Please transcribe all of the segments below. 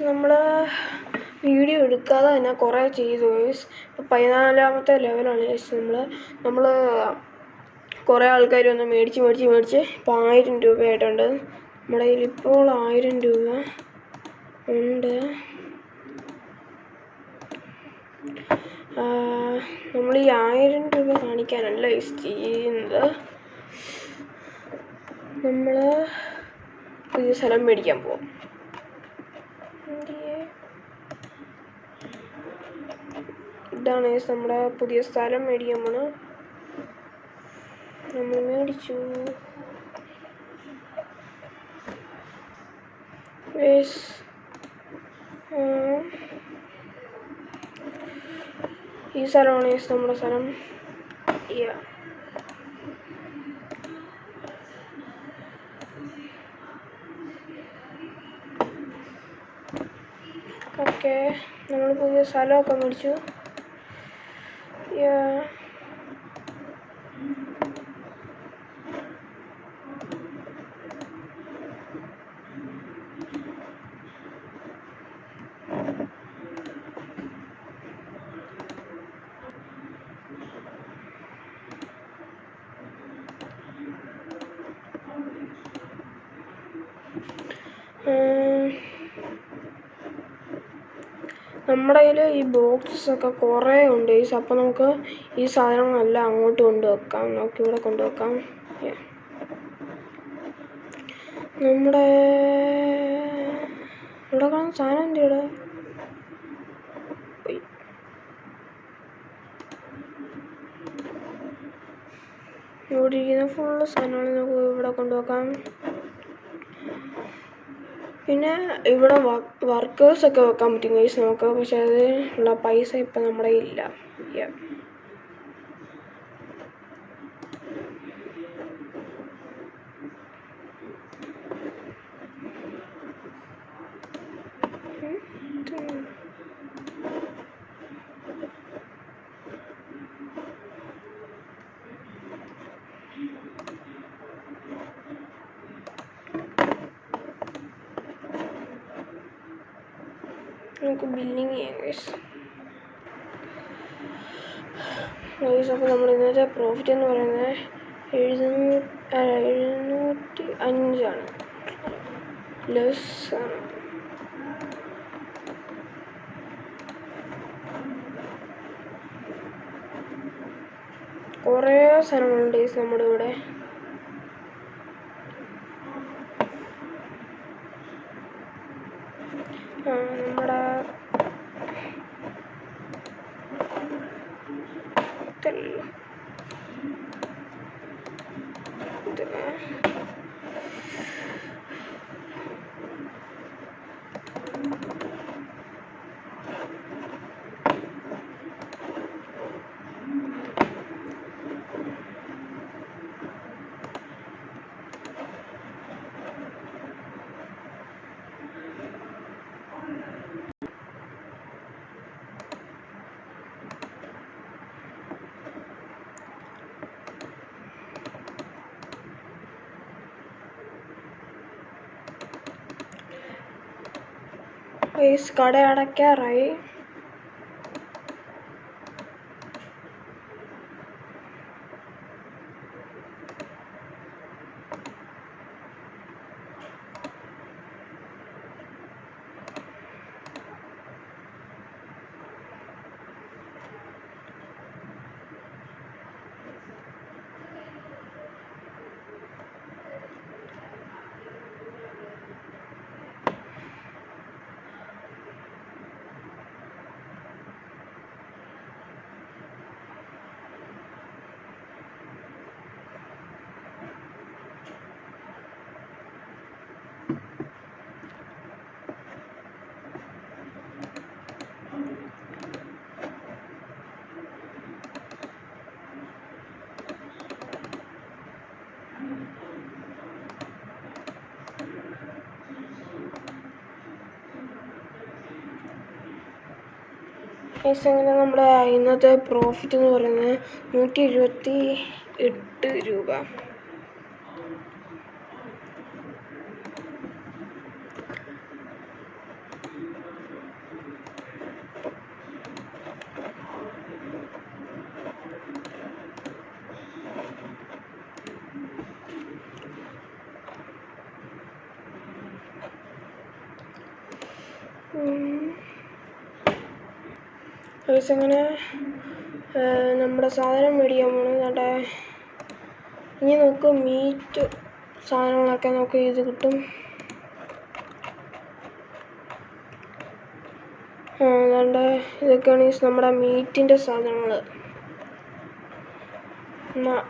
നമ്മൾ വീഡിയോ എടുക്കാതെ തന്നെ കുറേ ചെയ്തു ഗൈസ്. ഇപ്പോൾ 14ാമത്തെ ലെവലാണ് ഗൈസ്. നമ്മൾ കുറേ ആൾക്കാർ വന്ന് മേടിച്ച് ഇപ്പോൾ 1000 രൂപയായിട്ടുണ്ട്. നമ്മുടെ കയ്യിൽ ഇപ്പോൾ 1000 രൂപ ഉണ്ട്. നമ്മൾ ഈ 1000 രൂപ കാണിക്കാനല്ല ഗൈസ് ചെയ്യുന്നത്. നമ്മൾ പുതിയ സ്ഥലം മേടിക്കാൻ പോകും. ഇതാണ് നമ്മുടെ പുതിയ സ്ഥലം മേടിക്കാൻ പോണ്. നമ്മൾ മേടിച്ചു. ഈ സ്ഥലമാണ് നമ്മുടെ സ്ഥലം. ഓക്കെ, നമ്മൾ പുതിയ സ്ഥലമൊക്കെ മേടിച്ചു. നമ്മുടെ കയ്യിൽ ഈ ബോക്സൊക്കെ കുറേ ഉണ്ട് ഗൈസ്. അപ്പോൾ നമുക്ക് ഈ സാധനങ്ങളെല്ലാം അങ്ങോട്ട് കൊണ്ടുവെക്കാം. നമുക്കിവിടെ കൊണ്ടുവെക്കാം. നമ്മുടെ ഇവിടെ കാണുന്ന സാധനം എന്ത് ഇവിടെ ഇരിക്കുന്ന ഫുള്ള് സാധനങ്ങൾ നമുക്ക് ഇവിടെ കൊണ്ടുവെക്കാം. പിന്നെ ഇവിടെ വർക്കേഴ്സൊക്കെ വെക്കാൻ പറ്റും ഗൈസ് നമുക്ക്. പക്ഷെ അത് ഉള്ള പൈസ ഇപ്പം നമ്മുടെ ഇല്ല. നമുക്ക് ബില്ലിങ് ചെയ്യാം ഗൈസ്. അപ്പോൾ നമ്മൾ ഇന്നത്തെ പ്രോഫിറ്റ് എന്ന് പറയുന്നത് 705 ആണ്. ലെസ് ആണ്. കുറേ സ്ഥലങ്ങളുണ്ട് ഗൈസ് നമ്മുടെ ഇവിടെ. നമ്മുടെ കട അടയ്ക്കാറായി. അങ്ങനെ നമ്മുടെ ഇന്നത്തെ പ്രോഫിറ്റ് എന്ന് പറയുന്നത് 178 രൂപ. അങ്ങനെ നമ്മുടെ സാധനം മേടിക്കാൻ പോകണം. കേട്ടെ, ഇനി നമുക്ക് മീറ്റ് സാധനങ്ങളൊക്കെ നമുക്ക് ഇത് കിട്ടും. അതുകൊണ്ട് ഇതൊക്കെയാണ് നമ്മുടെ മീറ്റിൻ്റെ സാധനങ്ങൾ.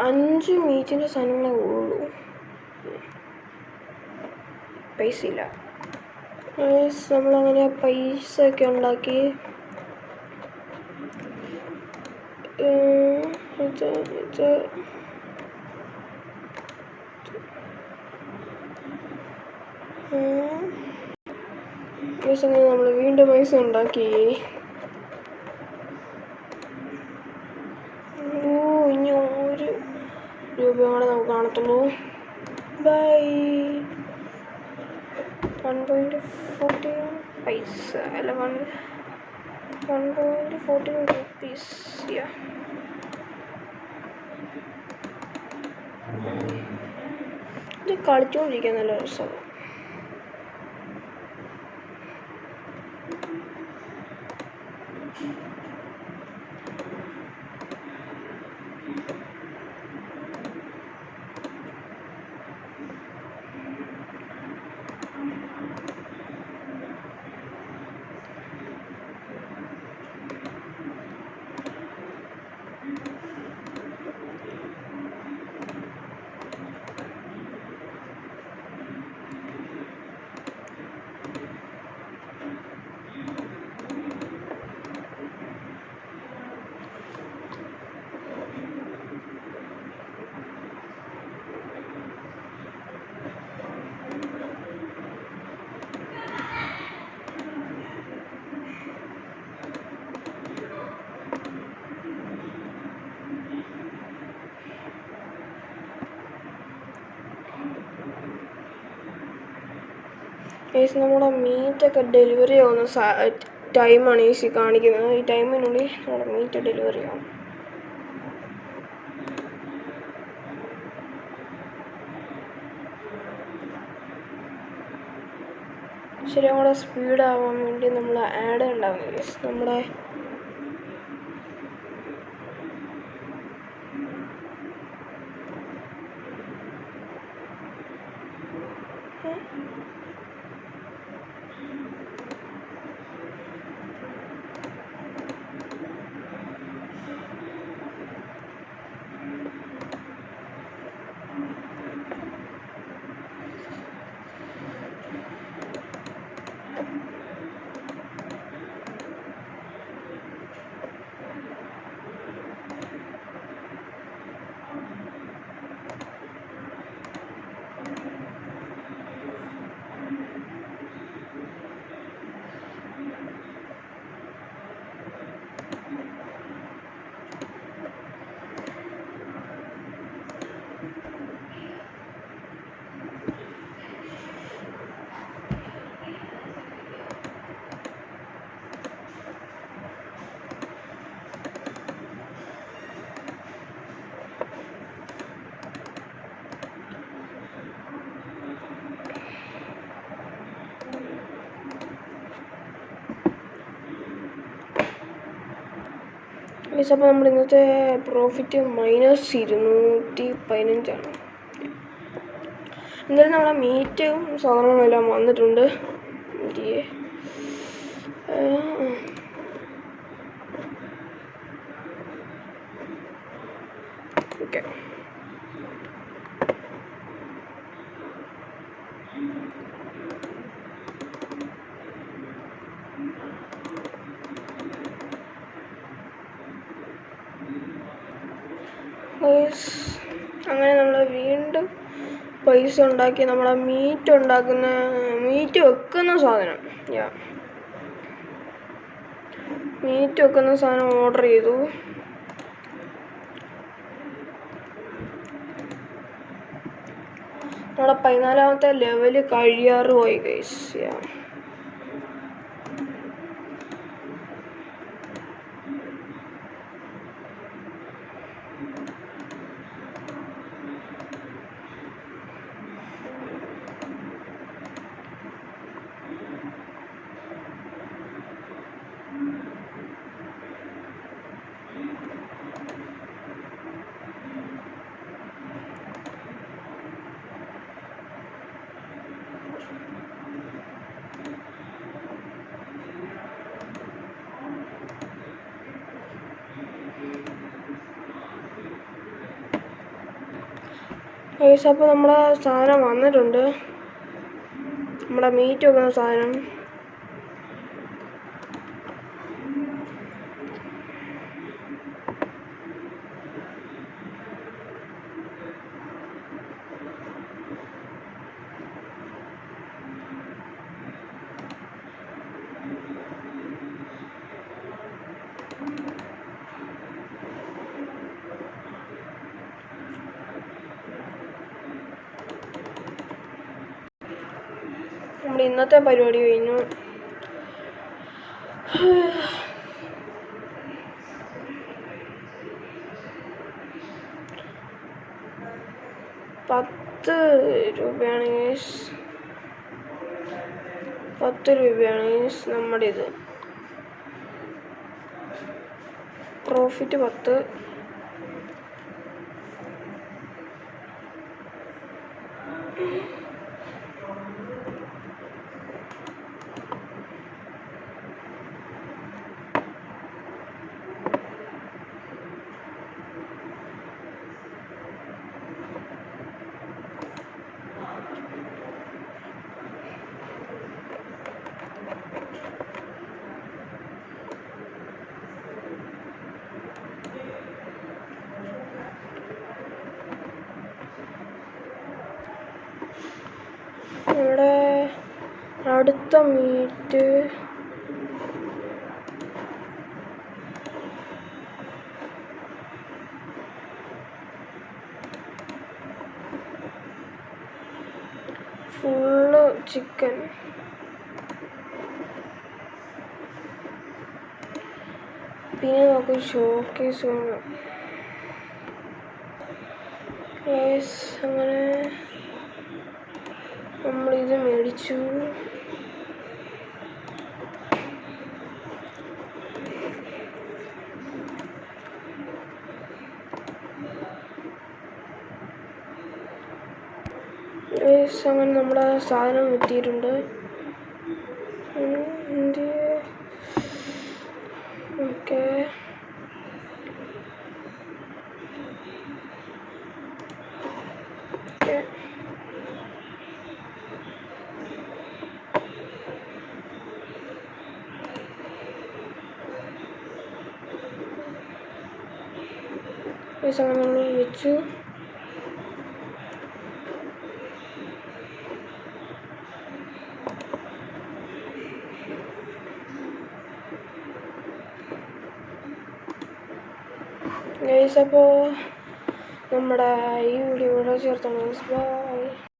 5 മീറ്റിൻ്റെ സാധനങ്ങളേ ഉള്ളൂ, പൈസ ഇല്ല. നമ്മളങ്ങനെ പൈസ ഒക്കെ ഉണ്ടാക്കി. അങ്ങനെ നമ്മൾ വീണ്ടും പൈസ ഉണ്ടാക്കി. ഇനി 1 രൂപയും കൂടെ നമുക്ക് കാണത്തുള്ളൂ. ബൈ. 1.14 പൈസ അല്ല, 1.14 rupees. ഇത് കളിച്ചുകൊണ്ടിരിക്കാൻ നല്ല രസമാണ്. നമ്മുടെ മീറ്റൊക്കെ ഡെലിവറി ആവുന്ന ടൈമാണ് ഈസി കാണിക്കുന്നത്. ഈ ടൈമിനുള്ളിൽ നമ്മുടെ മീറ്റ് ഡെലിവറി ആവും. ശരി, നമ്മുടെ സ്പീഡാവാൻ വേണ്ടി നമ്മൾ ആഡ് ഉണ്ടാവും. നമ്മുടെ അപ്പോൾ നമ്മുടെ ഇന്നത്തെ പ്രോഫിറ്റ് -215 ആണ്. എന്തായാലും നമ്മളെ മീറ്റും സാധനങ്ങളും എല്ലാം വന്നിട്ടുണ്ട്. ഓക്കെ, അങ്ങനെ നമ്മൾ വീണ്ടും പൈസ ഉണ്ടാക്കി. നമ്മളെ മീറ്റ് വെക്കുന്ന സാധനം ഓർഡർ ചെയ്തു. നമ്മുടെ 14ാമത്തെ ലെവല് കഴിയാറുമായി ഗൈസ്. ഗൈസ് അപ്പോൾ നമ്മുടെ സാധനം വന്നിട്ടുണ്ട്, നമ്മുടെ മീറ്റ് വെക്കുന്ന സാധനം. നമ്മുടെ ഇന്നത്തെ പരിപാടി കഴിഞ്ഞു. ₹10 ₹10 നമ്മുടെ ഇത് പ്രോഫിറ്റ് 10. ഇവിടെ അടുത്ത മീറ്റ് ഫുള്ള് ചിക്കൻ. പിന്നെ നമുക്ക് ഷോക്കേസ് വേണം. അങ്ങനെ നമ്മളിത് മേടിച്ചു. അങ്ങനെ നമ്മുടെ സാധനം എത്തിയിട്ടുണ്ട്. ഓക്കെ, അങ്ങനെ നമ്മൾ വെച്ചു. ഗൈസ് അപ്പോൾ നമ്മുടെ ഈ വീഡിയോ ഇവിടെ ചേർത്താണ്. ബൈ.